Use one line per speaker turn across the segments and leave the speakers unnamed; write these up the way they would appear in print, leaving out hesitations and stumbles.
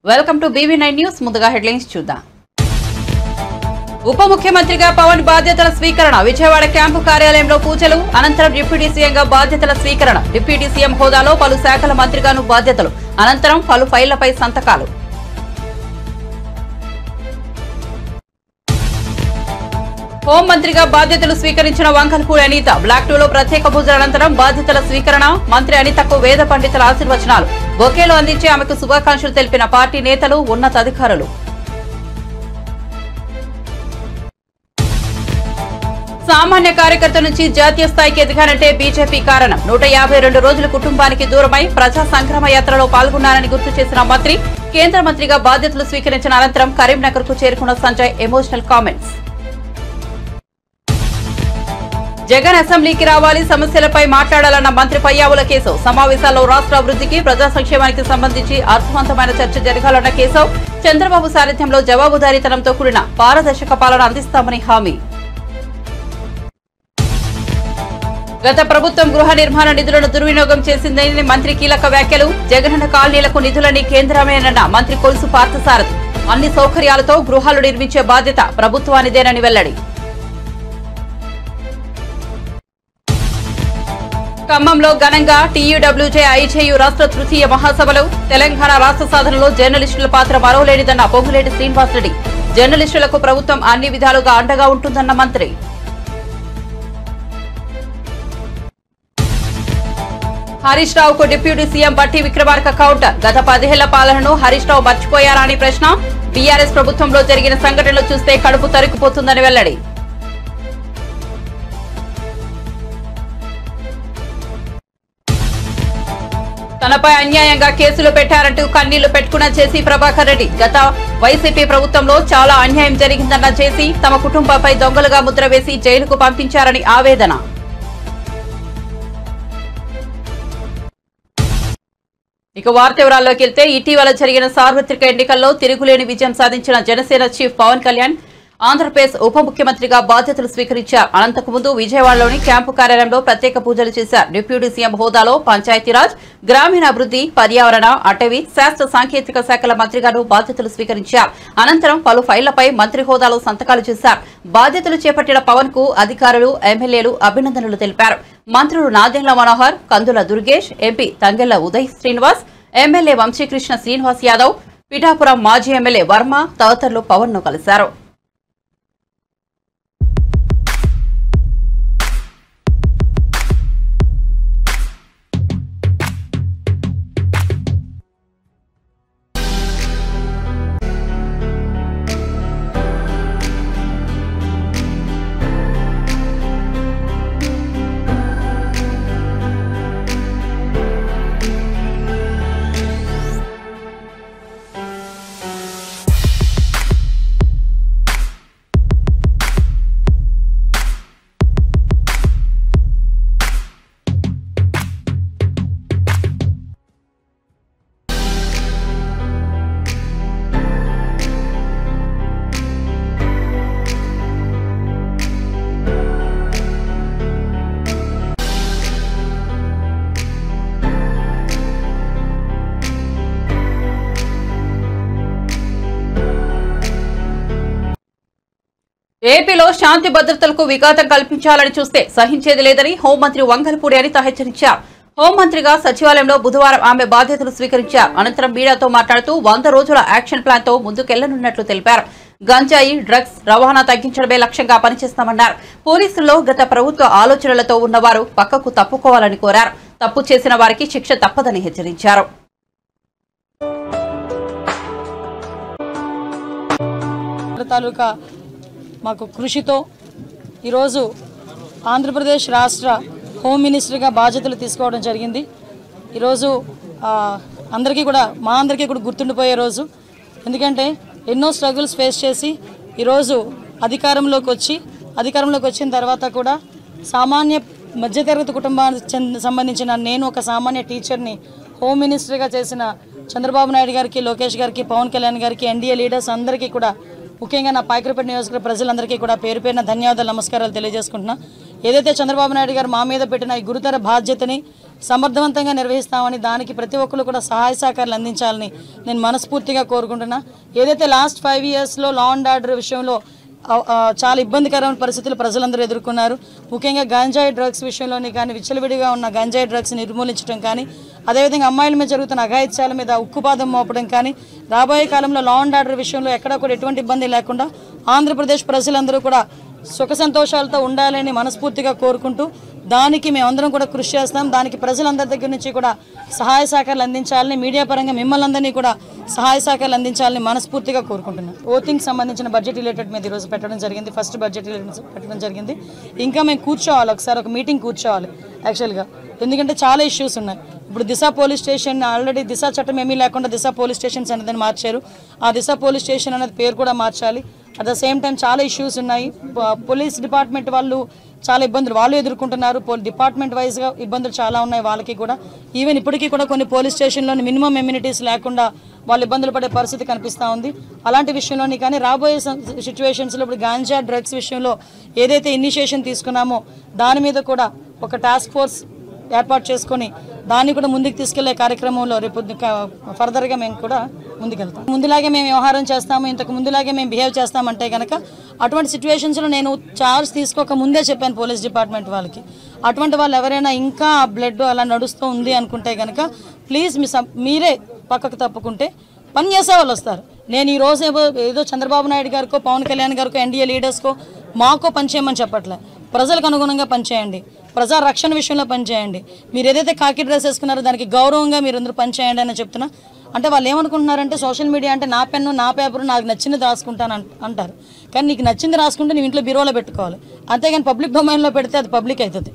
Welcome to BV9 news. ముందుగా headlines చూద్దాం. ఉప ముఖ్యమంత్రిగా పవన్ బాధ్యతల స్వీకరణ. విజయవాడ క్యాంపు కార్యాలయంలో పూజలు. అనంతరం డిప్యూటీ సీఎంగా బాధ్యతల స్వీకరణ. డిప్యూటీ సీఎం హోదాలో పలు శాఖల మంత్రిగాను బాధ్యతలు. అనంతరం పలు ఫైళ్లపై సంతకాలు. హోంమంత్రిగా బాధ్యతలు స్వీకరించిన వంకల్పూడి అనిత. బ్లాక్ 2లో ప్రత్యేక పూజల అనంతరం బాధ్యతల స్వీకరణ. మంత్రి అనితకు వేద పండితుల ఆశీర్వచనాలు. బొకేలు అందించి ఆమెకు శుభాకాంక్షలు తెలిపిన పార్టీ నేతలు, ఉన్నతాధికారులు. సామాన్య కార్యకర్త నుంచి జాతీయ స్థాయికి ఎదిగానంటే బీజేపీ కారణం. 152 రోజుల కుటుంబానికి దూరమై ప్రజా సంగ్రామ యాత్రలో పాల్గొన్నారని గుర్తు చేసిన మంత్రి. కేంద్ర మంత్రిగా బాధ్యతలు స్వీకరించిన అనంతరం కరీంనగర్ కు చేరుకున్న సంజయ్ ఎమోషనల్ కామెంట్స్. జగన్ అసెంబ్లీకి రావాలి, సమస్యలపై మాట్లాడాలన్న మంత్రి పయ్యావుల కేశవ్. సమావేశాల్లో రాష్ట్ర అభివృద్ధికి, ప్రజా సంక్షేమానికి సంబంధించి అర్థవంతమైన చర్చ జరగాలన్న కేశవ్. చంద్రబాబు సారథ్యంలో జవాబుదారీతనంతో కూడిన పారదర్శక పాలన అందిస్తామని హామీ. గత ప్రభుత్వం గృహ నిర్మాణ నిధులను దుర్వినియోగం చేసిందని మంత్రి కీలక వ్యాఖ్యలు. జగనన్న కాలనీలకు నిధులని కేంద్రమేనన్న మంత్రి కొలుసు పార్థసారథి. అన్ని సౌకర్యాలతో గృహాలు నిర్మించే బాధ్యత ప్రభుత్వానిదేనని వెల్లడి. ఖమ్మంలో ఘనంగా TUWJ IJU రాష్ట్ర తృతీయ మహాసభలు. తెలంగాణ రాష్ట్ర సాధనలో జర్నలిస్టుల పాత్ర మరోలేనిదన్న పొంగులేటి శ్రీనివాసరెడ్డి. జర్నలిస్టులకు ప్రభుత్వం అన్ని విధాలుగా అండగా ఉంటుందన్న మంత్రి. హరీష్ రావుకు డిప్యూటీ సీఎం బట్టి విక్రమార్క కౌంటర్. గత 10 ఏళ్ల పాలనను హరీష్ రావు మర్చిపోయారా అని ప్రశ్న. బీఆర్ఎస్ ప్రభుత్వంలో జరిగిన సంఘటనలు చూస్తే కడుపు తరుక్కుపోతుందని వెల్లడి. తనపై అన్యాయంగా కేసులు పెట్టారంటూ కన్నీళ్లు పెట్టుకున్న జేసీ ప్రభాకర్ రెడ్డి. గత వైసీపీ ప్రభుత్వంలో చాలా అన్యాయం జరిగిందన్న జేసీ. తమ కుటుంబంపై దొంగలుగా ముద్ర వేసి జైలుకు పంపించారని ఆవేదన. ఇక వార్త వివరాల్లోకి వెళ్తే, ఇటీవల జరిగిన సార్వత్రిక ఎన్నికల్లో తిరుగులేని విజయం సాధించిన జనసేన చీఫ్ పవన్ కళ్యాణ్ ఆంధ్రప్రదేశ్ ఉప ముఖ్యమంత్రిగా బాధ్యతలు స్వీకరించారు. అనంతకుముందు విజయవాడలోని క్యాంపు కార్యాలయంలో ప్రత్యేక పూజలు చేశారు. డిప్యూటీ సీఎం హోదాలో పంచాయతీరాజ్, గ్రామీణాభివృద్ధి, పర్యావరణ, అటవీ, శాస్త్ర సాంకేతిక శాఖల మంత్రిగాను బాధ్యతలు స్వీకరించారు. అనంతరం పలు ఫైళ్లపై మంత్రి హోదాలో సంతకాలు చేశారు. బాధ్యతలు చేపట్టిన పవన్ కు అధికారులు, ఎమ్మెల్యేలు అభినందనలు తెలిపారు. మంత్రులు నాదెండ్ల మనోహర్, కందుల దుర్గేష్, ఎంపీ తంగెళ్ల ఉదయ్ శ్రీనివాస్, ఎమ్మెల్యే వంశీకృష్ణ శ్రీనివాస్ యాదవ్, పిఠాపురం మాజీ ఎమ్మెల్యే వర్మ తదితరులు పవన్ ను కలిశారు. ఏపీలో శాంతి భద్రతలకు విఘాతం కల్పించాలని చూస్తే సహించేది లేదని హోంమంత్రి వంగల్పూడి అనిత హెచ్చరించారు. హోంమంత్రిగా సచివాలయంలో బుధవారం ఆమె బాధ్యతలు స్వీకరించారు. అనంతరం మీడియాతో మాట్లాడుతూ 100 రోజుల యాక్షన్ ప్లాన్ తో ముందుకెళ్లనున్నట్లు తెలిపారు. గంజాయి, డ్రగ్స్ రవాణా తగ్గించడమే లక్ష్యంగా పనిచేస్తామన్నారు. పోలీసుల్లో గత ప్రభుత్వ ఆలోచనలతో ఉన్నవారు పక్కకు తప్పుకోవాలని కోరారు. తప్పు చేసిన వారికి శిక్ష తప్పదని హెచ్చరించారు.
మాకు కృషితో ఈరోజు ఆంధ్రప్రదేశ్ రాష్ట్ర హోమ్ మినిస్టర్గా బాధ్యతలు తీసుకోవడం జరిగింది. ఈరోజు అందరికీ కూడా మా అందరికీ కూడా గుర్తుండిపోయే రోజు. ఎందుకంటే ఎన్నో స్ట్రగుల్స్ ఫేస్ చేసి ఈరోజు అధికారంలోకి వచ్చిన తర్వాత కూడా సామాన్య మధ్యతరగతి కుటుంబానికి సంబంధించిన నేను ఒక సామాన్య టీచర్ని హోమ్ మినిస్టర్గా చేసిన చంద్రబాబు నాయుడు గారికి, లోకేష్ గారికి, పవన్ కళ్యాణ్ గారికి, ఎన్డీఏ లీడర్స్ అందరికీ కూడా, ముఖ్యంగా నా పాయకరపేట నియోజకవర్గ ప్రజలందరికీ కూడా పేరు పేరున ధన్యవాదాలు, నమస్కారాలు తెలియజేసుకుంటున్నా. ఏదైతే చంద్రబాబు నాయుడు గారు మా మీద పెట్టిన ఈ గురుతర బాధ్యతని సమర్థవంతంగా నిర్వహిస్తామని, దానికి ప్రతి ఒక్కరు కూడా సహాయ సహకారాలు అందించాలని నేను మనస్ఫూర్తిగా కోరుకుంటున్నా. ఏదైతే లాస్ట్ 5 yearsలో లా అండ్ ఆర్డర్ విషయంలో చాలా ఇబ్బందికరమైన పరిస్థితులు ప్రజలందరూ ఎదుర్కొన్నారు. ముఖ్యంగా గంజాయి డ్రగ్స్ విషయంలోని కానీ, విచ్చలవిడిగా ఉన్న గంజాయి డ్రగ్స్ నిర్మూలించడం కానీ, అదేవిధంగా అమ్మాయిల మీద జరుగుతున్న అఘాయిత్యాల మీద ఉక్కుపాదం మోపడం కానీ, రాబోయే కాలంలో లా అండ్ ఆర్డర్ విషయంలో ఎక్కడా కూడా ఎటువంటి ఇబ్బంది లేకుండా ఆంధ్రప్రదేశ్ ప్రజలందరూ కూడా సుఖ సంతోషాలతో ఉండాలని మనస్ఫూర్తిగా కోరుకుంటూ, దానికి మేమందరం కూడా కృషి చేస్తాం. దానికి ప్రజలందరి దగ్గర నుంచి కూడా సహాయ సహకారాలు అందించాలని, మీడియా పరంగా మిమ్మల్ని అందరినీ కూడా సహాయ సహకారాలు అందించాలని మనస్ఫూర్తిగా కోరుకుంటున్నాం. ఓటింగ్ సంబంధించిన బడ్జెట్ రిలేటెడ్ మీద ఈరోజు పెట్టడం జరిగింది. ఫస్ట్ బడ్జెట్ రిలేటెడ్ పెట్టడం జరిగింది. ఇంకా మేము కూర్చోవాలి, ఒకసారి ఒక మీటింగ్ కూర్చోవాలి యాక్చువల్గా. ఎందుకంటే చాలా ఇష్యూస్ ఉన్నాయి. ఇప్పుడు దిశ పోలీస్ స్టేషన్ ఆల్రెడీ దిశ చట్టం ఏమీ లేకుండా దిశ పోలీస్ స్టేషన్స్ అనేది మార్చారు. ఆ దిశ పోలీస్ స్టేషన్ అనేది పేరు కూడా మార్చాలి. అట్ ద సేమ్ టైం చాలా ఇష్యూస్ ఉన్నాయి. పోలీస్ డిపార్ట్మెంట్ వాళ్ళు చాలా ఇబ్బందులు వాళ్ళు ఎదుర్కొంటున్నారు. డిపార్ట్మెంట్ వైజ్గా ఇబ్బందులు చాలా ఉన్నాయి వాళ్ళకి కూడా. ఈవెన్ ఇప్పటికీ కూడా కొన్ని పోలీస్ స్టేషన్లోని మినిమం ఎమ్యూనిటీస్ లేకుండా వాళ్ళు ఇబ్బందులు పడే పరిస్థితి కనిపిస్తూ ఉంది. అలాంటి విషయంలోని కానీ రాబోయే సిచ్యువేషన్స్లో ఇప్పుడు గాంజా డ్రగ్స్ విషయంలో ఏదైతే ఇనిషియేషన్ తీసుకున్నామో దాని మీద కూడా ఒక టాస్క్ ఫోర్స్ ఏర్పాటు చేసుకొని దాన్ని కూడా ముందుకు తీసుకెళ్లే కార్యక్రమంలో రేపు ఫర్దర్గా మేము కూడా ముందుకెళ్తాం. ముందులాగే మేము వ్యవహారం చేస్తాము, ఇంతకు ముందులాగే మేము బిహేవ్ చేస్తామంటే కనుక అటువంటి సిచ్యువేషన్స్లో నేను చార్జ్ తీసుకోక ముందే చెప్పాను పోలీస్ డిపార్ట్మెంట్ వాళ్ళకి, అటువంటి వాళ్ళు ఎవరైనా ఇంకా బ్లడ్ అలా నడుస్తూ ఉంది అనుకుంటే కనుక ప్లీజ్ మీరే పక్కకు తప్పుకుంటే పని చేసే వాళ్ళు వస్తారు. నేను ఈ రోజు ఏదో చంద్రబాబు నాయుడు గారికో, పవన్ కళ్యాణ్ గారికో, ఎన్డీఏ లీడర్స్కో మాకో పనిచేయమని చెప్పట్లే. ప్రజలకు అనుగుణంగా పనిచేయండి, ప్రజా రక్షణ విషయంలో పనిచేయండి. మీరు ఏదైతే కాకి డ్రెస్ వేసుకున్నారో దానికి గౌరవంగా మీరు అందరూ పనిచేయండి అని చెప్తున్నా. అంటే వాళ్ళు ఏమనుకుంటున్నారంటే సోషల్ మీడియా అంటే నా పెన్ను, నా పేపరు, నాకు నచ్చింది రాసుకుంటాను అంటారు. కానీ నీకు నచ్చింది రాసుకుంటే నువ్వు ఇంట్లో బీరోలో పెట్టుకోవాలి, అంతేగాని పబ్లిక్ డొమైన్లో పెడితే అది పబ్లిక్ అవుతుంది.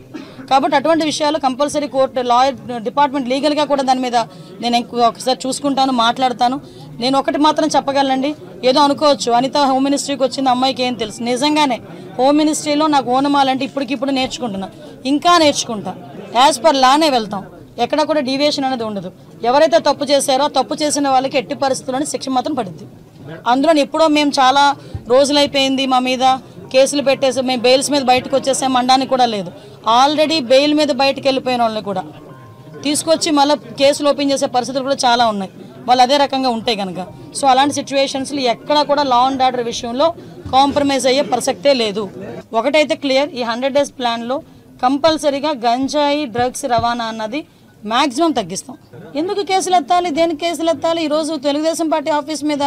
కాబట్టి అటువంటి విషయాలు కంపల్సరీ కోర్టు, లాయర్ డిపార్ట్మెంట్ లీగల్గా కూడా దాని మీద నేను ఒకసారి చూసుకుంటాను, మాట్లాడతాను. నేను ఒకటి మాత్రం చెప్పగలండి, ఏదో అనుకోవచ్చు అనిత హోమ్ మినిస్ట్రీకి వచ్చింది అమ్మాయికి ఏం తెలుసు. నిజంగానే హోమ్ మినిస్ట్రీలో నాకు ఓనమాలంటే ఇప్పటికిప్పుడు నేర్చుకుంటున్నా, ఇంకా నేర్చుకుంటా. యాజ్ పర్ లానే వెళ్తాం, ఎక్కడ కూడా డీవియేషన్ అనేది ఉండదు. ఎవరైతే తప్పు చేశారో తప్పు చేసిన వాళ్ళకి ఎట్టి పరిస్థితుల్లోనే శిక్ష మాత్రం పడుద్ది. అందులో ఎప్పుడో మేము చాలా రోజులైపోయింది మా మీద కేసులు పెట్టేసి మేము బెయిల్స్ మీద బయటకు వచ్చేసాం అనడానికి కూడా లేదు. ఆల్రెడీ బెయిల్ మీద బయటకు వెళ్ళిపోయిన వాళ్ళని కూడా తీసుకొచ్చి మళ్ళీ కేసులు ఓపెన్ చేసే పరిస్థితులు కూడా చాలా ఉన్నాయి, వాళ్ళు అదే రకంగా ఉంటాయి కనుక. సో అలాంటి సిచ్యువేషన్స్లో ఎక్కడ కూడా లా అండ్ ఆర్డర్ విషయంలో కాంప్రమైజ్ అయ్యే ప్రసక్తే లేదు. ఒకటైతే క్లియర్, ఈ 100 days ప్లాన్లో కంపల్సరీగా గంజాయి డ్రగ్స్ రవాణా అన్నది మ్యాక్సిమం తగ్గిస్తాం. ఎందుకు కేసులు ఎత్తాలి, దేనికి కేసులు ఎత్తాలి? ఈరోజు తెలుగుదేశం పార్టీ ఆఫీస్ మీద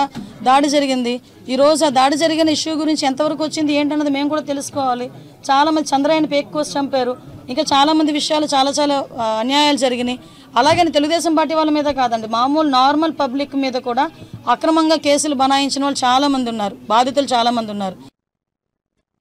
దాడి జరిగింది. ఈరోజు ఆ దాడి జరిగిన ఇష్యూ గురించి ఎంతవరకు వచ్చింది ఏంటన్నది మేము కూడా తెలుసుకోవాలి. చాలామంది చంద్రయాన్ని పేక్ కోసి చంపారు, ఇంకా చాలామంది విషయాలు చాలా అన్యాయాలు జరిగినాయి. అలాగని తెలుగుదేశం పార్టీ వాళ్ళ మీద కాదండి, మామూలు నార్మల్ పబ్లిక్ మీద కూడా అక్రమంగా కేసులు బనాయించిన వాళ్ళు చాలామంది ఉన్నారు, బాధితులు చాలామంది ఉన్నారు.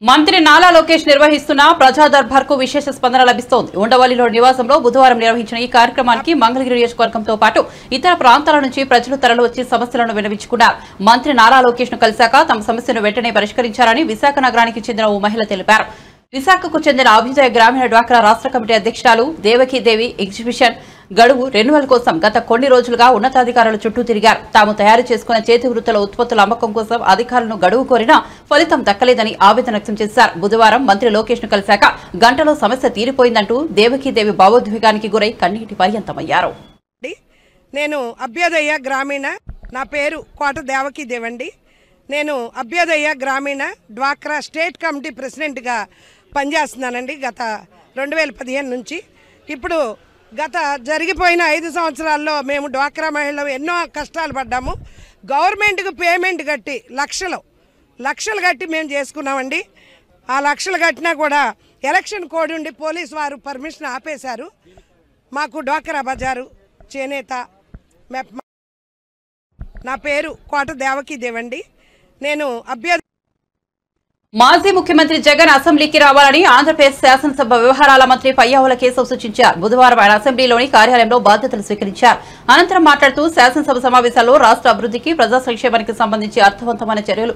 మంత్రి నాలా లోకేష్ నిర్వహిస్తున్న ప్రజా దర్బార్ కు విశేష స్పందన లభిస్తోంది. ఉండవల్లిలో నివాసంలో బుధవారం నిర్వహించిన ఈ కార్యక్రమానికి మంగళగిరి నియోజకవర్గంతో పాటు ఇతర ప్రాంతాల నుంచి ప్రజలు తరలివచ్చి సమస్యలను విన్నవించుకున్నారు. మంత్రి నాలా లోకేష్ ను కలిశాక తమ సమస్యను వెంటనే పరిష్కరించారని విశాఖ నగరానికి చెందిన ఓ మహిళ తెలిపారు. విశాఖకు చెందిన అభ్యుదయ గ్రామీణ డ్వాక్రా రాష్ట్ర కమిటీ అధ్యక్షురాలు దేవకీదేవి ఎగ్జిబిషన్ గడువు రెన్యువల్ కోసం గత కొన్ని రోజులుగా ఉన్నతాధికారుల చుట్టూ తిరిగారు. తాము తయారు చేసుకున్న చేతి వృత్తుల ఉత్పత్తుల అమ్మకం కోసం అధికారులను గడువు కోరినా ఫలితం దక్కలేదని ఆవేదన వ్యక్తం చేశారు. బుధవారం మంత్రి లోకేష్ ను కలిశాక గంటలో సమస్య తీరిపోయిందంటూ దేవకీదేవి భావోద్వేగానికి గురై కన్నీటి పర్యంతమయ్యారు.
నేను అభ్యుదయ గ్రామీణ, నా పేరు కోట దేవకీదేవి అండి. నేను అభ్యుదయ గ్రామీణ డ్వాక్రా స్టేట్ కమిటీ ప్రెసిడెంట్గా పనిచేస్తున్నానండి గత 2015 నుంచి. ఇప్పుడు గత జరిగిపోయిన 5 సంవత్సరాల్లో మేము డ్వాక్రా మహిళలు ఎన్నో కష్టాలు పడ్డాము. గవర్నమెంట్కి పేమెంట్ కట్టి లక్షలు కట్టి మేము చేసుకున్నామండి. ఆ లక్షలు కట్టినా కూడా ఎలక్షన్ కోడ్ ఉండి పోలీసు వారు పర్మిషన్ ఆపేశారు. మాకు డ్వాక్రా బజారు చేనేత నా పేరు కోట దేవకీదేవి అండి. నేను
మాజీ ముఖ్యమంత్రి జగన్ అసెంబ్లీకి రావాలని ఆంధ్రప్రదేశ్ శాసనసభ వ్యవహారాల మంత్రి పయ్యావుల కేశవ్ సూచించారు. బుధవారం ఆయన అసెంబ్లీలోని కార్యాలయంలో బాధ్యతలు స్వీకరించారు. అనంతరం మాట్లాడుతూ శాసనసభ సమావేశాల్లో రాష్ట్ర అభివృద్ధికి, ప్రజా సంక్షేమానికి సంబంధించి అర్థవంతమైన చర్యలు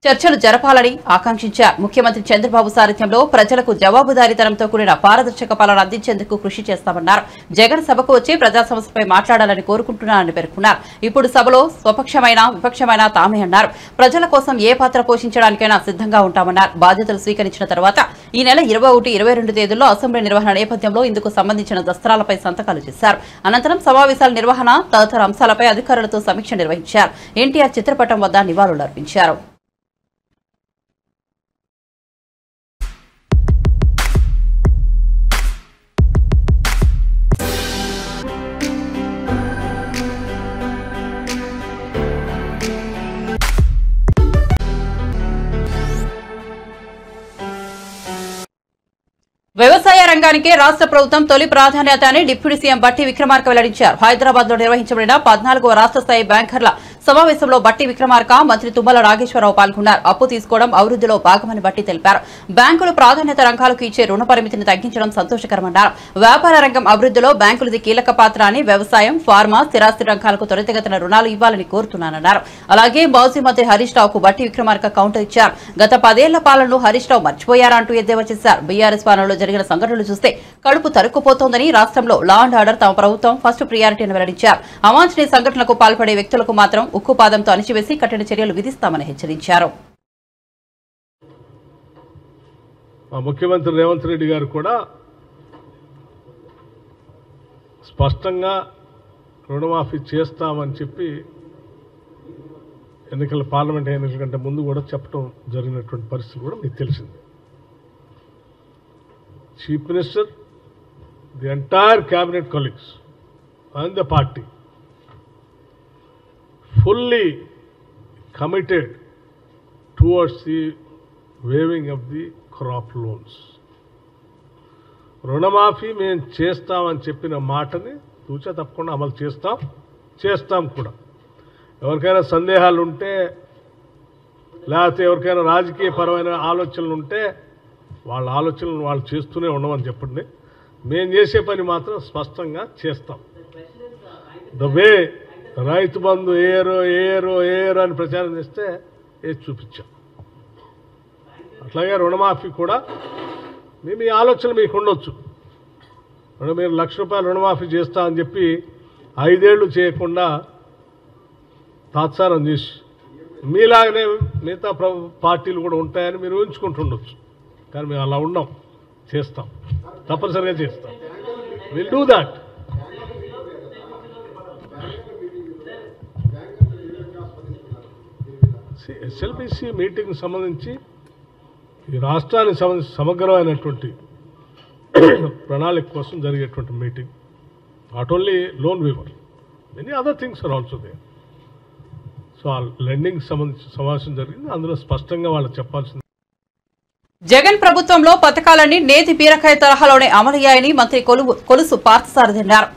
చర్చలు జరపాలని ఆకాంక్షించారు. ముఖ్యమంత్రి చంద్రబాబు సారథ్యంలో ప్రజలకు జవాబుదారీతనంతో కూడిన పారదర్శక పాలన అందించేందుకు కృషి చేస్తామన్నారు. జగన్ సభకు వచ్చి ప్రజా సమస్యపై మాట్లాడాలని కోరుకుంటున్నారని పేర్కొన్నారు. ఇప్పుడు సభలో స్వపక్షమైన విపక్షమైన తామే అన్నారు. ప్రజల కోసం ఏ పాత్ర పోషించడానికైనా సిద్ధంగా ఉంటామన్నారు. బాధ్యతలు స్వీకరించిన తర్వాత ఈ నెల 21, 22 తేదీల్లో అసెంబ్లీ నిర్వహణ నేపథ్యంలో ఇందుకు సంబంధించిన దస్త్రాలపై సంతకాలు చేశారు. అనంతరం సమావేశాల నిర్వహణ తదితర అంశాలపై అధికారులతో సమీక్ష నిర్వహించారు. ఎన్టీఆర్ చిత్రపటం వద్ద నివాళులర్పించారు. వ్యవసాయ రంగానికే రాష్ట్ర ప్రభుత్వం తొలి ప్రాధాన్యత అని డిప్యూటీ సీఎం బట్టి విక్రమార్క వెల్లడించారు. హైదరాబాద్ లో నిర్వహించబడిన 14వ రాష్ట్ర స్థాయి బ్యాంకర్ల సమావేశంలో బట్టి విక్రమార్క, మంత్రి తుమ్మల నాగేశ్వరరావు పాల్గొన్నారు. అప్పు తీసుకోవడం అభివృద్ధిలో భాగమని బట్టి తెలిపారు. బ్యాంకులు ప్రాధాన్యత రంగాలకు ఇచ్చే రుణ పరిమితిని తగ్గించడం సంతోషకరమన్నారు. వ్యాపార రంగం అభివృద్ధిలో బ్యాంకులది కీలక పాత్ర అని, వ్యవసాయం, ఫార్మా, స్థిరాస్తి రంగాలకు త్వరితగతిన రుణాలు ఇవ్వాలని కోరుతున్నానన్నారు. అలాగే మాజీ మంత్రి హరీష్ రావుకు బట్టి విక్రమార్క కౌంటర్ ఇచ్చారు. గత 10 ఏళ్ల పాలనను హరీష్ రావు మర్చిపోయారా అంటూ ఎద్దేవా చేశారు. బీఆర్ఎస్ పాలనలో జరిగిన సంఘటనలు చూస్తే కడుపు తరుక్కుపోతోందని, రాష్ట్రంలో లా అండ్ ఆర్డర్ తమ ప్రభుత్వం ఫస్ట్ ప్రియారిటీ అని వెల్లడించారు. అవాంఛనీయ సంఘటనలకు పాల్పడే వ్యక్తులకు మాత్రం ఉక్కుపాదంతో అణిచివేసి కఠిన చర్యలు విధిస్తామని హెచ్చరించారు.
ముఖ్యమంత్రి రేవంత్ రెడ్డి గారు కూడా స్పష్టంగా రుణమాఫీ చేస్తామని చెప్పి పార్లమెంట్ ఎన్నికల కంటే ముందు కూడా చెప్పడం జరిగినటువంటి పరిస్థితి కూడా మీకు తెలిసింది. Chief Minister, the entire cabinet colleagues and the party fully committed towards the waiving of the crop loans. రుణమాఫీ మేము చేస్తామని చెప్పిన మాటని తూచా తప్పకుండా అమలు చేస్తాం కూడా. ఎవరికైనా సందేహాలు ఉంటే, లేకపోతే ఎవరికైనా రాజకీయ పరమైన ఆలోచనలు ఉంటే వాళ్ళ ఆలోచనలు వాళ్ళు చేస్తూనే ఉండమని చెప్పండి. మేము చేసే పని మాత్రం స్పష్టంగా చేస్తాం. ద వే రైతు బంధు ఏరో అని ప్రచారం చేస్తే ఏది చూపించాం, అట్లాగే రుణమాఫీ కూడా మీ ఆలోచనలు మీకు ఉండొచ్చు. మీరు ₹1,00,000 రుణమాఫీ చేస్తా అని చెప్పి 5 ఏళ్ళు చేయకుండా తాత్సారం చేసి మీలాగనే మిగతా పార్టీలు కూడా ఉంటాయని మీరు ఊహించుకుంటుండొచ్చు. కానీ మేము అలా ఉన్నాం, చేస్తాం, తప్పనిసరిగా చేస్తాం. Will do that. SLBC meeting సంబంధించి ఈ రాష్ట్రానికి సంబంధించి సమగ్రమైనటువంటి ప్రణాళిక కోసం జరిగేటువంటి meeting. Not only loan waiver, many other things are also there. So ఆ లెండింగ్ సంబంధించి సమావేశం జరిగింది. అందులో స్పష్టంగా వాళ్ళకి చెప్పాల్సింది,
జగన్ ప్రభుత్వంలో పథకాలన్నీ నేతి బీరకాయ తరహాలోనే అమలయ్యాయని మంత్రి కొలుసు పార్థసారథి అన్నారు.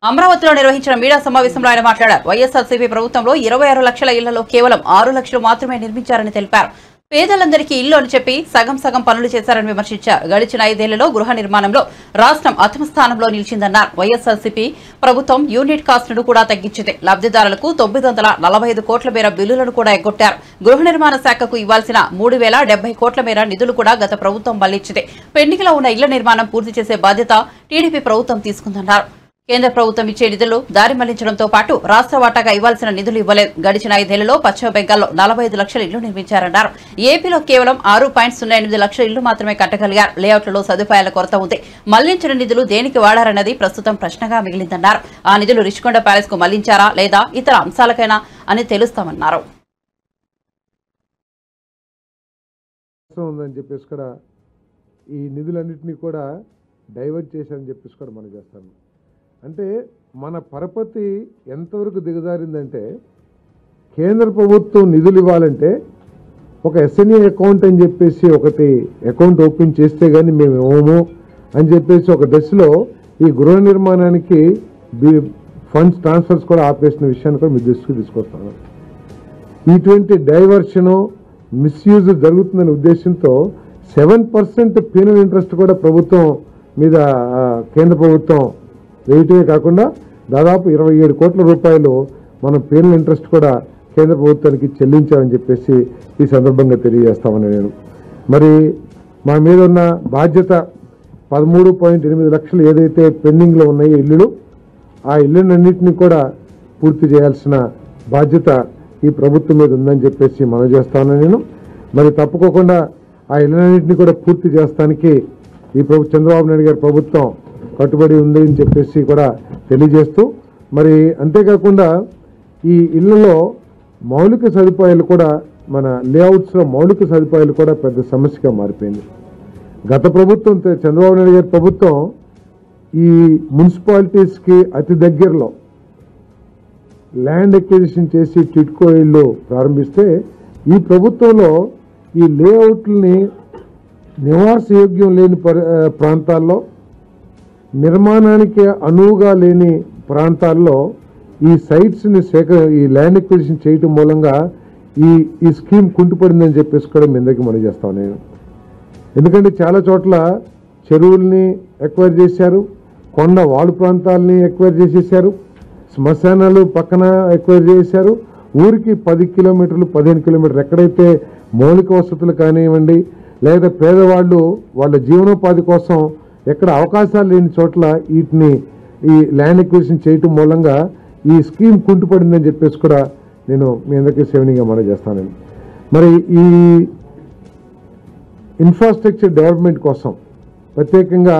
అమరావతిలో నిర్వహించిన మీడియా సమావేశంలో ఆయన మాట్లాడారు. వైఎస్ఆర్సీపీ ప్రభుత్వంలో 26 లక్షల ఇళ్లలో కేవలం 6 లక్షలు మాత్రమే నిర్మించారని తెలిపారు. పేదలందరికీ ఇల్లు అని చెప్పి సగం పనులు చేశారని విమర్శించారు. గడిచిన 5 ఏళ్లలో గృహ నిర్మాణంలో రాష్ట్రం అథమ స్థానంలో నిలిచిందన్నారు. వైఎస్ఆర్సీపీ ప్రభుత్వం యూనిట్ కాస్ట్ను కూడా తగ్గించింది. లబ్దిదారులకు 945 కోట్ల మేర బిల్లులను కూడా ఎగ్గొట్టారు. గృహ నిర్మాణ శాఖకు ఇవ్వాల్సిన 3070 కోట్ల మేర నిధులు కూడా గత ప్రభుత్వం మళ్లించింది. పెండింగ్లో ఉన్న ఇళ్ల నిర్మాణం పూర్తి చేసే బాధ్యత టీడీపీ ప్రభుత్వం తీసుకుందన్నారు. కేంద్ర ప్రభుత్వం ఇచ్చే నిధులు దారి మళ్లించడంతో పాటు రాష్ట్ర వాటాగా ఇవ్వాల్సిన నిధులు ఇవ్వలేదు. గడిచిన 5 ఏళ్లలో పశ్చిమ బెంగాల్లో 45 లక్షల ఇళ్లు నిర్మించారన్నారు. ఏపీలో కేవలం 6.08 లక్షల ఇళ్లు మాత్రమే కట్టగలిగారు. లేఅవుట్లలో సదుపాయాల కొరత ఉంది. మళ్లించిన నిధులు దేనికి వాడారన్నది ప్రస్తుతం ప్రశ్నగా మిగిలిందన్నారు. ఆ నిధులు రిషికొండ ప్యాలెస్ కు మళ్లించారా లేదా ఇతర అంశాలకైనా అని తెలుస్తామన్నారు.
ఈ నిధులన్నింటినీ కూడా డైవర్ట్ చేశారని చెప్పేసి కూడా మనం చేస్తాము. అంటే మన పరపతి ఎంతవరకు దిగజారిందంటే, కేంద్ర ప్రభుత్వం నిధులు ఇవ్వాలంటే ఒక ఎస్ఎన్ఏ అకౌంట్ అని చెప్పేసి ఒకటి అకౌంట్ ఓపెన్ చేస్తే కానీ మేము ఇవ్వము అని చెప్పేసి ఒక దశలో ఈ గృహ నిర్మాణానికి ఫండ్స్ ట్రాన్స్ఫర్స్ కూడా ఆపేసిన విషయాన్ని కూడా మీ దృష్టికి తీసుకొస్తాను. ఇటువంటి డైవర్షను మిస్యూజ్ జరుగుతుందనే ఉద్దేశంతో 7% పీనల్ ఇంట్రెస్ట్ కూడా ప్రభుత్వం మీద కేంద్ర ప్రభుత్వం వేయటమే కాకుండా దాదాపు 27 కోట్ల రూపాయలు మనం పీనల్ ఇంట్రెస్ట్ కూడా కేంద్ర ప్రభుత్వానికి చెల్లించామని చెప్పేసి ఈ సందర్భంగా తెలియజేస్తామని నేను. మరి మా మీద ఉన్న బాధ్యత 13.8 లక్షలు ఏదైతే పెండింగ్లో ఉన్నాయో ఇల్లులు, ఆ ఇళ్ళన్నింటినీ కూడా పూర్తి చేయాల్సిన బాధ్యత ఈ ప్రభుత్వం మీద ఉందని చెప్పేసి మనం చేస్తానని నేను. మరి తప్పుకోకుండా ఆ ఇళ్ళన్నింటినీ కూడా పూర్తి చేస్తానికి ఈ చంద్రబాబు నాయుడు గారి ప్రభుత్వం కట్టుబడి ఉంది అని చెప్పేసి కూడా తెలియజేస్తూ, మరి అంతేకాకుండా ఈ ఇళ్లలో మౌలిక సదుపాయాలు కూడా మన లేఅవుట్స్లో మౌలిక సదుపాయాలు కూడా పెద్ద సమస్యగా మారిపోయింది. గత ప్రభుత్వం చంద్రబాబు నాయుడు గారి ప్రభుత్వం ఈ మున్సిపాలిటీస్కి అతి దగ్గరలో ల్యాండ్ ఎక్విజిషన్ చేసి టిట్కో ఇళ్ళు ప్రారంభిస్తే, ఈ ప్రభుత్వంలో ఈ లేఅవుట్లని నివాసయోగ్యం లేని ప్రాంతాల్లో, నిర్మాణానికి అనువుగా లేని ప్రాంతాల్లో ఈ సైట్స్ని ఈ ల్యాండ్ ఎక్విజిషన్ చేయటం మూలంగా ఈ స్కీమ్ కుంటుపడిందని చెప్పేసి కూడా మీ అందరికీ మనం చేస్తాను నేను. ఎందుకంటే చాలా చోట్ల చెరువుల్ని ఎక్వైర్ చేశారు, కొండ వాడు ప్రాంతాలని ఎక్వైర్ చేసేసారు, శ్మశానాలు పక్కన ఎక్వైర్ చేశారు. ఊరికి 10 కిలోమీటర్లు 15 కిలోమీటర్లు ఎక్కడైతే మౌలిక వసతులు కానివ్వండి, లేదా పేదవాళ్ళు వాళ్ళ జీవనోపాధి కోసం ఎక్కడ అవకాశాలు లేని చోట్ల వీటిని ఈ ల్యాండ్ ఎక్విజిషన్ చేయటం మూలంగా ఈ స్కీమ్ కుంటుపడిందని చెప్పేసి కూడా నేను మీ అందరికీ సేవనీగా మనం చేస్తానని. మరి ఈ ఇన్ఫ్రాస్ట్రక్చర్ డెవలప్మెంట్ కోసం ప్రత్యేకంగా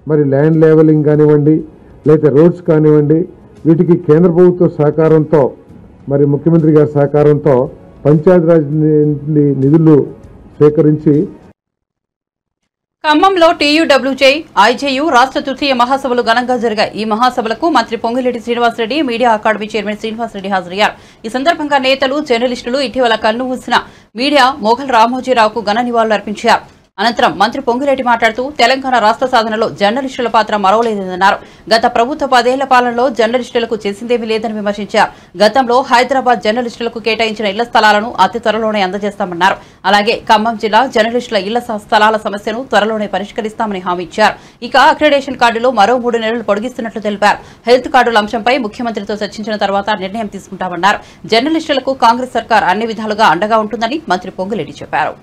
మరి ల్యాండ్ లెవెలింగ్ కానివ్వండి, లేదా రోడ్స్ కానివ్వండి, వీటికి కేంద్ర ప్రభుత్వ సహకారంతో, మరి ముఖ్యమంత్రి గారి సహకారంతో పంచాయతీరాజ్ నిధులు సేకరించి
ఖమ్మంలో టీయూడబ్ల్యూజే ఐజేయు రాష్ట్ర తృతీయ మహాసభలు ఘనంగా జరిగాయి. ఈ మహాసభలకు మంత్రి Ponguleti Srinivasa Reddy, media academy chairman Srinivasa Reddy హాజరయ్యారు. ఈ సందర్భంగా నేతలు, జర్నలిస్టులు ఇటీవల కన్నుమూసిన మీడియా మోఘల్ రామోజీరావుకు ఘన నివాళులు అర్పించారు. అనంతరం మంత్రి పొంగులేటి మాట్లాడుతూ తెలంగాణ రాష్ట్ర సాధనలో జర్నలిస్టుల పాత్ర మరవలేదన్నారు. గత ప్రభుత్వ 10 ఏళ్ల పాలనలో జర్నలిస్టులకు చేసిందేమీ లేదని విమర్శించారు. గతంలో హైదరాబాద్ జర్నలిస్టులకు కేటాయించిన ఇళ్ల స్థలాలను అతి త్వరలోనే అందజేస్తామన్నారు. అలాగే ఖమ్మం జిల్లా జర్నలిస్టుల ఇళ్ల స్థలాల సమస్యను త్వరలోనే పరిష్కరిస్తామని హామీ ఇచ్చారు. ఇక అక్రిడేషన్ కార్డులో మరో 3 నెలలు పొడిగిస్తున్నట్లు తెలిపారు. హెల్త్ కార్డుల అంశంపై ముఖ్యమంత్రితో చర్చించిన తర్వాత నిర్ణయం తీసుకుంటామన్నారు. జర్నలిస్టులకు కాంగ్రెస్ సర్కార్ అన్ని విధాలుగా అండగా ఉంటుందని మంత్రి పొంగులేటి చెప్పారు.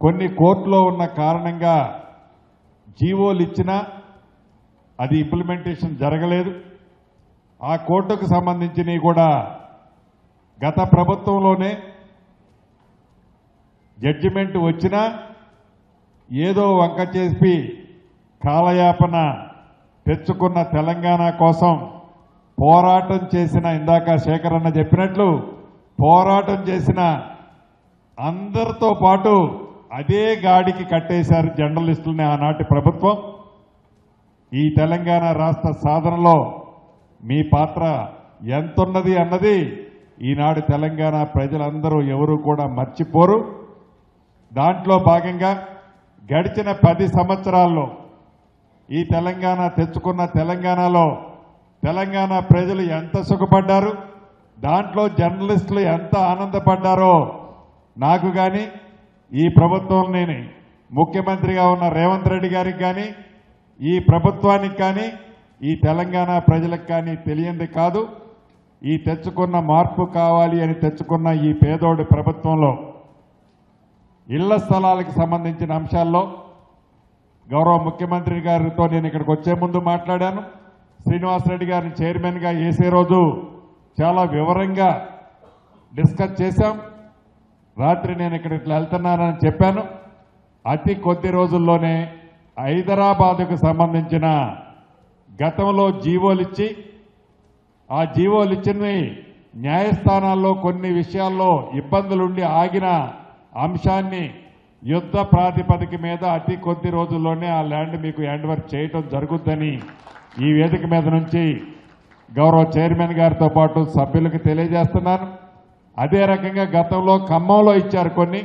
కొన్ని కోర్టులో ఉన్న కారణంగా జీవోలు ఇచ్చినా అది ఇంప్లిమెంటేషన్ జరగలేదు. ఆ కోర్టుకు సంబంధించినవి కూడా గత ప్రభుత్వంలోనే జడ్జిమెంట్ వచ్చినా ఏదో వంక చేసి కాలయాపన తెచ్చుకున్న తెలంగాణ కోసం పోరాటం చేసిన, ఇందాక శేఖరన్న చెప్పినట్లు పోరాటం చేసిన అందరితో పాటు అదే గాడికి కట్టేశారు జర్నలిస్టులని ఆనాటి ప్రభుత్వం. ఈ తెలంగాణ రాష్ట్ర సాధనలో మీ పాత్ర ఎంతున్నది అన్నది ఈనాడు తెలంగాణ ప్రజలందరూ ఎవరు కూడా మర్చిపోరు. దాంట్లో భాగంగా గడిచిన 10 సంవత్సరాల్లో ఈ తెలంగాణ తెచ్చుకున్న తెలంగాణలో తెలంగాణ ప్రజలు ఎంత సుఖపడ్డారు, దాంట్లో జర్నలిస్టులు ఎంత ఆనందపడ్డారో నాకు కానీ, ఈ ప్రభుత్వంలోని ముఖ్యమంత్రిగా ఉన్న రేవంత్ రెడ్డి గారికి కానీ, ఈ ప్రభుత్వానికి కానీ, ఈ తెలంగాణ ప్రజలకు కానీ తెలియంది కాదు. ఈ తెచ్చుకున్న మార్పు కావాలి అని తెచ్చుకున్న ఈ పేదోడి ప్రభుత్వంలో ఇళ్ల స్థలాలకు సంబంధించిన అంశాల్లో గౌరవ ముఖ్యమంత్రి గారితో నేను ఇక్కడికి వచ్చే ముందు మాట్లాడాను. శ్రీనివాసరెడ్డి గారిని చైర్మన్గా వేసే రోజు చాలా వివరంగా డిస్కస్ చేశాం. రాత్రి నేను ఇక్కడ ఇట్లా వెళ్తున్నానని చెప్పాను. అతి కొద్ది రోజుల్లోనే హైదరాబాదుకు సంబంధించిన గతంలో జీవోలు ఇచ్చి, ఆ జీవోలు ఇచ్చినవి న్యాయస్థానాల్లో కొన్ని విషయాల్లో ఇబ్బందులుండి ఆగిన అంశాన్ని యుద్ధ ప్రాతిపదిక మీద అతి కొద్ది రోజుల్లోనే ఆ ల్యాండ్ మీకు హ్యాండ్ ఓవర్ చేయటం జరుగుద్దని ఈ వేదిక మీద నుంచి గౌరవ చైర్మన్ గారితో పాటు సభ్యులకు తెలియజేస్తున్నాను. అదే రకంగా గతంలో ఖమ్మంలో ఇచ్చారు కొన్ని.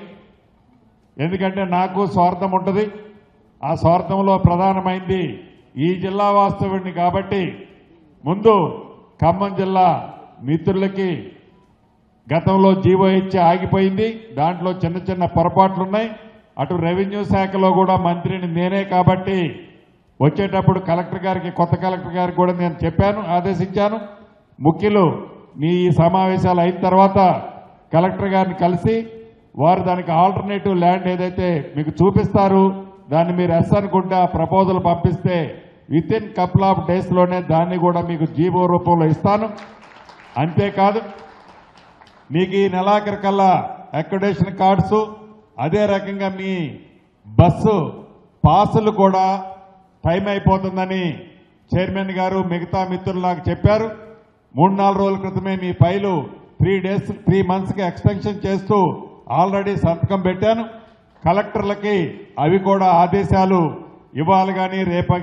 ఎందుకంటే నాకు స్వార్థం ఉంటుంది. ఆ స్వార్థంలో ప్రధానమైంది ఈ జిల్లా వాస్తవుడిని కాబట్టి ముందు ఖమ్మం జిల్లా మిత్రులకి గతంలో జీవో ఇచ్చి ఆగిపోయింది. దాంట్లో చిన్న చిన్న పొరపాట్లున్నాయి. అటు రెవెన్యూ శాఖలో కూడా మంత్రిని నేనే కాబట్టి వచ్చేటప్పుడు కలెక్టర్ గారికి, కొత్త కలెక్టర్ గారికి కూడా నేను చెప్పాను, ఆదేశించాను. ముఖ్యులు మీ ఈ సమావేశాలు అయిన తర్వాత కలెక్టర్ గారిని కలిసి వారు దానికి ఆల్టర్నేటివ్ ల్యాండ్ ఏదైతే మీకు చూపిస్తారు దాన్ని మీరు ఎస్ అనుకుంటే ఆ ప్రపోజల్ పంపిస్తే విత్ ఇన్ కపుల్ ఆఫ్ డేస్లోనే దాన్ని కూడా మీకు జీవో రూపంలో ఇస్తాను. అంతేకాదు మీకు ఈ నెలాఖరు కల్లా అక్రిడేషన్ కార్డ్స్, అదే రకంగా మీ బస్సు పాసులు కూడా టైం అయిపోతుందని చైర్మన్ గారు మిగతా మిత్రులు నాకు చెప్పారు. 3-4 రోజుల క్రితమే మీ ఫైలు 3 మంత్స్కి ఎక్స్టెన్షన్ చేస్తూ ఆల్రెడీ సంతకం పెట్టాను. కలెక్టర్లకి అవి కూడా ఆదేశాలు ఇవ్వాలి కానీ రేపు.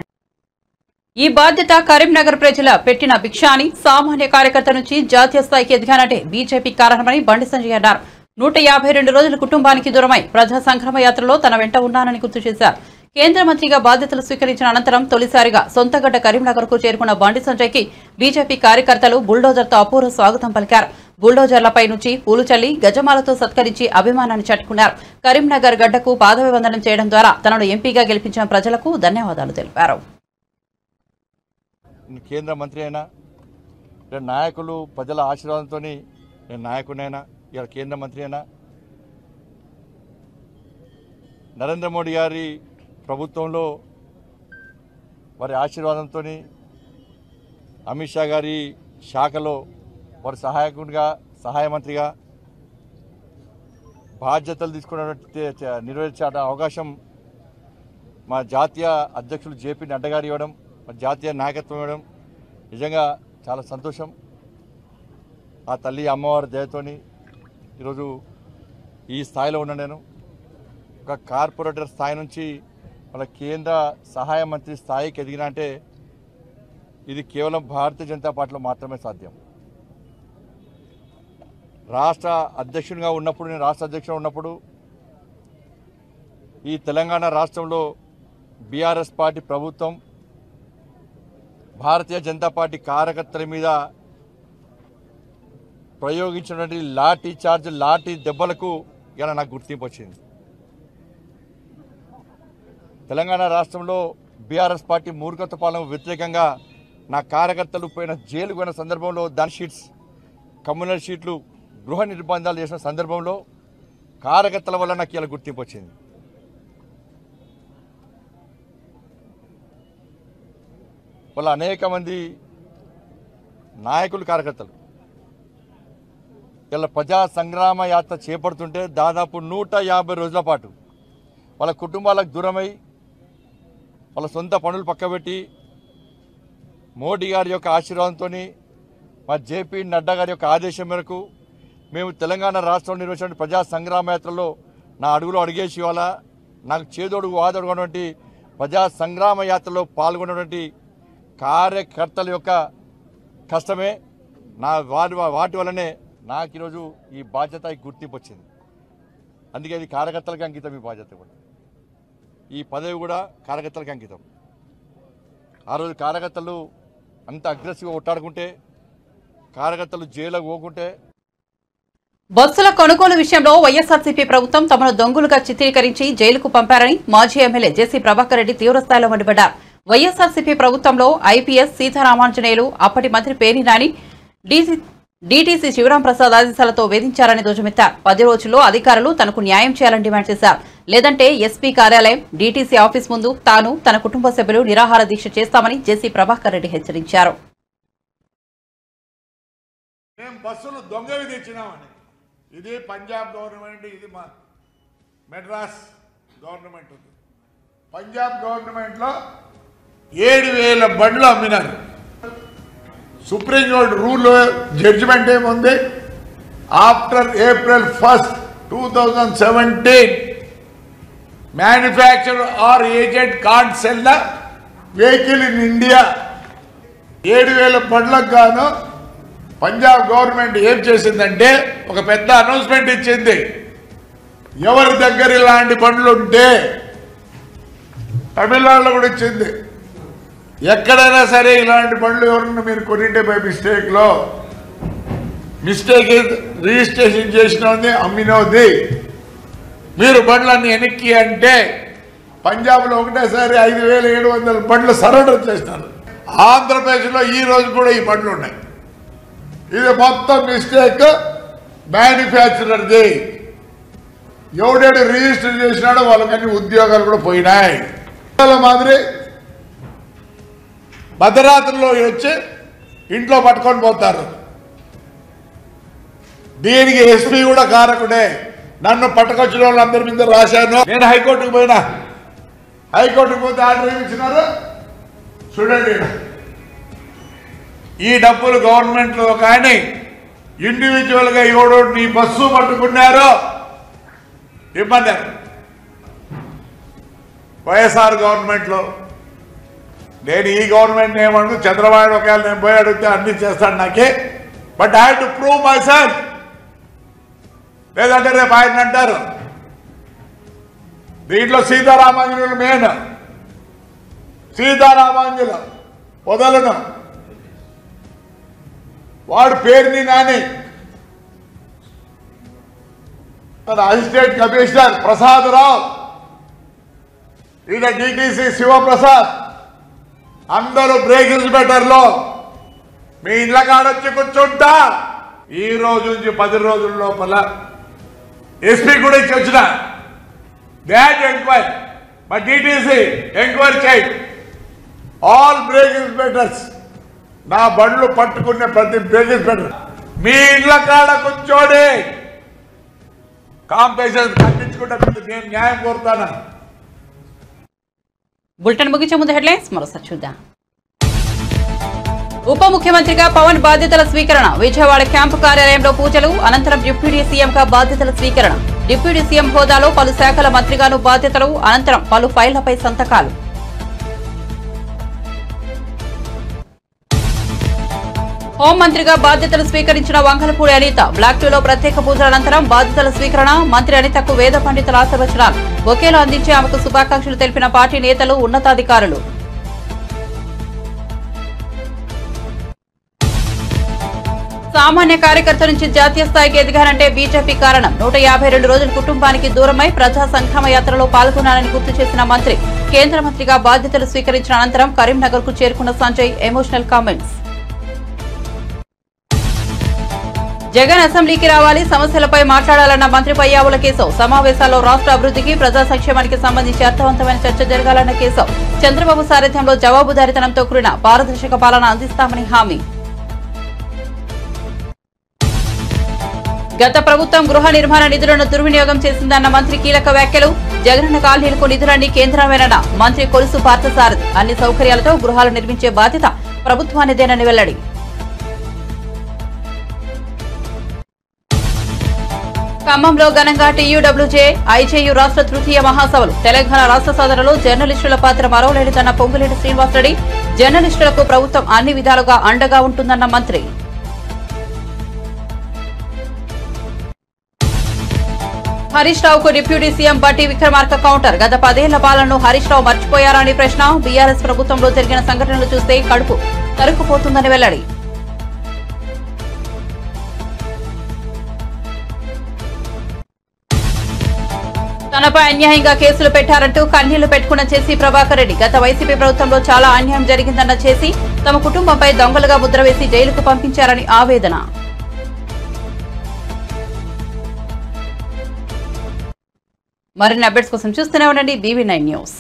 ఈ బాధ్యత కరీంనగర్ ప్రజల పెట్టిన భిక్ష అని, సామాన్య కార్యకర్త నుంచి జాతీయ స్థాయికి ఎదిగానంటే బీజేపీ కారణమని బండి సంజయ్ అన్నారు. 152 రోజులు కుటుంబానికి దూరమై ప్రజా సంగ్రామ యాత్రలో తన వెంట ఉన్నానని గుర్తు చేశారు. కేంద్ర మంత్రిగా బాధ్యతలు స్వీకరించిన అనంతరం తొలిసారిగా సొంతగడ్డ కరీంనగర్ కు చేరుకున్న బండి సంజయ్ కి బీజేపీ కార్యకర్తలు బుల్డోజర్తో అపూర్వ స్వాగతం పలికారు. బుల్డోజర్లపై నుంచి పూలు చల్లి గజమాలతో సత్కరించి అభిమానాన్ని చాటుకున్నారు. కరీంనగర్ గడ్డకు పాదవివందనం చేయడం ద్వారా తనను ఎంపీగా గెలిపించిన ప్రజలకు ధన్యవాదాలు తెలిపారు.
కేంద్ర మంత్రి అయినా, నాయకులు ప్రజల ఆశీర్వాదంతో నేను నాయకునైనా, ఇలా కేంద్ర మంత్రి అయినా, నరేంద్ర మోడీ గారి ప్రభుత్వంలో వారి ఆశీర్వాదంతో, అమిత్ షా గారి శాఖలో వారి సహాయ మంత్రిగా బాధ్యతలు నిర్వహించే అవకాశం మా జాతీయ అధ్యక్షులు జేపీ నడ్డా గారు ఇవ్వడం, జాతీయ నాయకత్వం ఇవ్వడం నిజంగా చాలా సంతోషం. ఆ తల్లి అమ్మవారి దయతోని ఈరోజు ఈ స్థాయిలో ఉన్న నేను ఒక కార్పొరేటర్ స్థాయి నుంచి మన కేంద్ర సహాయ మంత్రి స్థాయికి ఎదిగిన అంటే ఇది కేవలం భారతీయ జనతా పార్టీలో మాత్రమే సాధ్యం. రాష్ట్ర అధ్యక్షునిగా ఉన్నప్పుడు, నేను రాష్ట్ర అధ్యక్షుడు ఉన్నప్పుడు ఈ తెలంగాణ రాష్ట్రంలో బీఆర్ఎస్ పార్టీ ప్రభుత్వం భారతీయ జనతా పార్టీ కార్యకర్తల మీద ప్రయోగించినటువంటి లాఠీ చార్జ్, లాఠీ దెబ్బలకు ఇలా నాకు గుర్తింపు వచ్చింది. తెలంగాణ రాష్ట్రంలో బీఆర్ఎస్ పార్టీ మూర్ఖత్వ పాలనకు వ్యతిరేకంగా నా కార్యకర్తలు జైలుకు పోయిన సందర్భంలో దాని షీట్స్, కమ్యూనల్ షీట్లు, గృహ నిర్బంధాలు చేసిన సందర్భంలో కార్యకర్తల వల్ల నాకు ఇలా గుర్తింపు వచ్చింది. వాళ్ళ అనేక మంది నాయకులు, కార్యకర్తలు ఇలా ప్రజా సంగ్రామ యాత్ర చేపడుతుంటే దాదాపు 150 రోజుల పాటు వాళ్ళ కుటుంబాలకు దూరమై వాళ్ళ సొంత పనులు పక్కబెట్టి మోడీ గారి యొక్క ఆశీర్వాదంతో, మా జేపీ నడ్డా గారి యొక్క ఆదేశం మేరకు మేము తెలంగాణ రాష్ట్రంలో నిర్వహించిన ప్రజా సంగ్రామ యాత్రలో నా అడుగులో అడిగేసి ఇవాళ నాకు చేదోడు వాదోడు ఉన్నటువంటి ప్రజా సంగ్రామ యాత్రలో పాల్గొన్నటువంటి కార్యకర్తల యొక్క కష్టమే వాటి వల్లనే నాకు ఈరోజు ఈ బాధ్యత, ఈ గుర్తింపు వచ్చింది. అందుకే ఇది కార్యకర్తలకు అంకితం. ఈ బాధ్యత కూడా, ఈ పదవి కూడా కార్యకర్తలకు అంకితం. ఆ రోజు కార్యకర్తలు అంత అగ్రెసివ్గా కొట్టాడుకుంటే, కార్యకర్తలు జైలుకు పోకుంటే.
బస్సుల కొనుగోలు విషయంలో వైఎస్ఆర్సీపీ ప్రభుత్వం తమను దొంగలుగా చిత్రీకరించి జైలుకు పంపారని మాజీ ఎమ్మెల్యే జేసీ ప్రభాకర్ రెడ్డి తీవ్రస్థాయిలో మండిపడ్డారు. వైఎస్ఆర్సీపీ ప్రభుత్వంలో ఐపీఎస్ సీతారామాంజనేయులు, అప్పటి మంత్రి పేర్ని నాని, డీటీసీ శివరాంప్రసాద్ ఆదేశాలతో వేధించారని ధ్వజమెత్తారు. 10 రోజుల్లో అధికారులు తనకు న్యాయం చేయాలని డిమాండ్ చేశారు. లేదంటే ఎస్పీ కార్యాలయం, డీటీసీ ఆఫీస్ ముందు తాను, తన కుటుంబ సభ్యులు నిరాహార దీక్ష చేస్తామని జేసీ ప్రభాకర్ రెడ్డి హెచ్చరించారు.
బస్సులు దొంగవి తెచ్చినామని, ఇది పంజాబ్ గవర్నమెంట్, ఇది మా మెడ్రాస్ గవర్నమెంట్ ఉంది. పంజాబ్ గవర్నమెంట్లో 7,000 బండ్లు అమ్మినారు. సుప్రీంకోర్టు రూల్ జడ్జిమెంట్ ఏముంది, after April 1, 2017 manufacturer or agent can't sell the vehicle in India. 7,000 బండ్లకు గాను పంజాబ్ గవర్నమెంట్ ఏం చేసిందంటే ఒక పెద్ద అనౌన్స్మెంట్ ఇచ్చింది. ఎవరి దగ్గర ఇలాంటి బండ్లు ఉంటే, తమిళనాడులో కూడా ఇచ్చింది, ఎక్కడైనా సరే ఇలాంటి బండ్లు ఎవరన్నా మీరు కొనింటే బై మిస్టేక్ రిజిస్ట్రేషన్ చేసినది, అమ్మినది, మీరు బండ్లన్నీ వెనక్కి అంటే పంజాబ్లో ఒకటేసారి 5,700 బండ్లు సరెండర్ చేసినారు. ఆంధ్రప్రదేశ్లో ఈ రోజు కూడా ఈ బండ్లు ఉన్నాయి. ఇది మొత్తం మిస్టేక్ మ్యానుఫ్యాక్చరర్ది. ఎవడేడు రిజిస్టర్ చేసినాడో వాళ్ళకన్నీ ఉద్యోగాలు కూడా పోయినాయి. మాదిరి భద్రరాత్రిలో వచ్చి ఇంట్లో పట్టుకొని పోతారు. దీనికి ఎస్పీ కూడా కారకుడే. నన్ను పట్టుకొచ్చిన వాళ్ళందరి మీద రాశాను. నేను హైకోర్టుకు పోయినా, హైకోర్టుకు పోతే ఆర్డర్ ఇచ్చినారు. చూడండి, ఈ డబ్బులు గవర్నమెంట్లో కానీ ఇండివిజువల్గా ఎవడో నీ బస్సు పట్టుకున్నారో ఇబ్బంది. వైఎస్ఆర్ గవర్నమెంట్లో నేను ఈ గవర్నమెంట్ ఏమను చంద్రబాబు ఒకవేళ నేను పోయి అడిగితే అన్ని చేస్తాను నాకే. But I have to prove my self. లేదంటే రేపు ఆయన అంటారు. దీంట్లో సీతారామాంజనులు మెయిన్. సీతారామాంజులు వదలను. వాడు పేరుని నాని తన అసిస్టెంట్ కమిషనర్ ప్రసాద్ రావు, ఈయన డిటిసి శివప్రసాద్, అందరూ బ్రేక్ ఇన్స్పెక్టర్లో మీ ఇళ్ళ కాడొచ్చి కూర్చుంటా. ఈ రోజు నుంచి 10 రోజుల లోపల ఎస్పీ కూడా ఇచ్చి వచ్చిన బ్యాడ్ ఎంక్వైరీ, మా డిటిసి ఎంక్వైరీ చేయి. ఆల్ బ్రేక్ ఇన్స్పెక్టర్స్, నా బండ్లు పట్టుకునే ప్రతి బ్రేక్ ఇన్స్పెక్టర్ మీ ఇళ్ళ కాడ కూర్చోడి కాంపెన్సేషన్ కట్టించుకుంటే నేను న్యాయం కోరుతాను.
బులెటిన్ ముగించే ముందు హెడ్లైన్స్ మరోసారి చూద్దాం. ఉప ముఖ్యమంత్రిగా పవన్ బాధ్యతల స్వీకరణ. విజయవాడ క్యాంపు కార్యాలయంలో పూజలు. అనంతరం డిప్యూటీ సీఎంగా బాధ్యతల స్వీకరణ. డిప్యూటీ సీఎం హోదాలో పలు శాఖల మంత్రిగాను బాధ్యతలు. అనంతరం పలు ఫైళ్లపై సంతకాలు. హోంమంత్రిగా బాధ్యతలు స్వీకరించిన వంగలపూడి అనిత. బ్లాక్ 2లో ప్రత్యేక పూజల అనంతరం బాధ్యతల స్వీకరణ. మంత్రి అనితకు వేద పండితుల ఆశీర్వచనాలు. బొకేలు అందించి ఆమెకు శుభాకాంక్షలు తెలిపిన పార్టీ నేతలు, ఉన్నతాధికారులు. సామాన్య కార్యకర్త నుంచి జాతీయ స్థాయికి ఎదిగారంటే బీజేపీ కారణం. 152 రోజుల కుటుంబానికి దూరమై ప్రజా సంక్షేమ యాత్రలో పాల్గొన్నానని గుర్తు చేసిన మంత్రి. కేంద్ర మంత్రిగా బాధ్యతలు స్వీకరించిన అనంతరం కరీంనగర్ కు చేరుకున్న సంజయ్ ఎమోషనల్ కామెంట్స్. జగన్ అసెంబ్లీకి రావాలి, సమస్యలపై మాట్లాడాలన్న మంత్రి పయ్యావుల కేశవ్. సమావేశాల్లో రాష్ట్ర అభివృద్ధికి, ప్రజా సంక్షేమానికి సంబంధించి అర్థవంతమైన చర్చ జరగాలన్న కేశవ్. చంద్రబాబు సారథ్యంలో జవాబుదారీతనంతో కూడిన పారదర్శక పాలన అందిస్తామని హామీ. గత ప్రభుత్వం గృహ నిర్మాణ నిధులను దుర్వినియోగం చేసిందన్న మంత్రి కీలక వ్యాఖ్యలు. జగనన్న కాలనీలకు నిధులన్నీ కేంద్రమేనన్న మంత్రి కొలుసు పార్థసారథి. అన్ని సౌకర్యాలతో గృహాలు నిర్మించే బాధ్యత ప్రభుత్వానిదేనని వెల్లడి. ఖమ్మంలో ఘనంగా టీయూడబ్ల్యూజే, ఐజేయూ రాష్ట్ర తృతీయ మహాసభలు. తెలంగాణ రాష్ట్ర సాధనలో జర్నలిస్టుల పాత్ర మరోలేనిదన్న పొంగులేటి శ్రీనివాసరెడ్డి. జర్నలిస్టులకు ప్రభుత్వం అన్ని విధాలుగా అండగా ఉంటుందన్న మంత్రి. హరీష్ రావుకు డిప్యూటీ సీఎం బట్టి విక్రమార్క కౌంటర్. గత 10 ఏళ్ల పాలనను హరీష్ రావు మర్చిపోయారా అని ప్రశ్న. బీఆర్ఎస్ ప్రభుత్వంలో జరిగిన సంఘటనలు చూస్తే కడుపు తరుక్కుపోతుందని వెల్లడి. తనపై అన్యాయంగా కేసులు పెట్టారంటూ కన్నీళ్లు పెట్టుకున్న చేసి ప్రభాకర్ రెడ్డి. గత వైసీపీ ప్రభుత్వంలో చాలా అన్యాయం జరిగిందన్న చేసి తమ కుటుంబంపై దొంగలుగా ముద్ర వేసి జైలుకు పంపించారని ఆవేదన. మరిన్ని అప్డేట్స్ కోసం చూస్తూనే ఉండండి BV9 న్యూస్.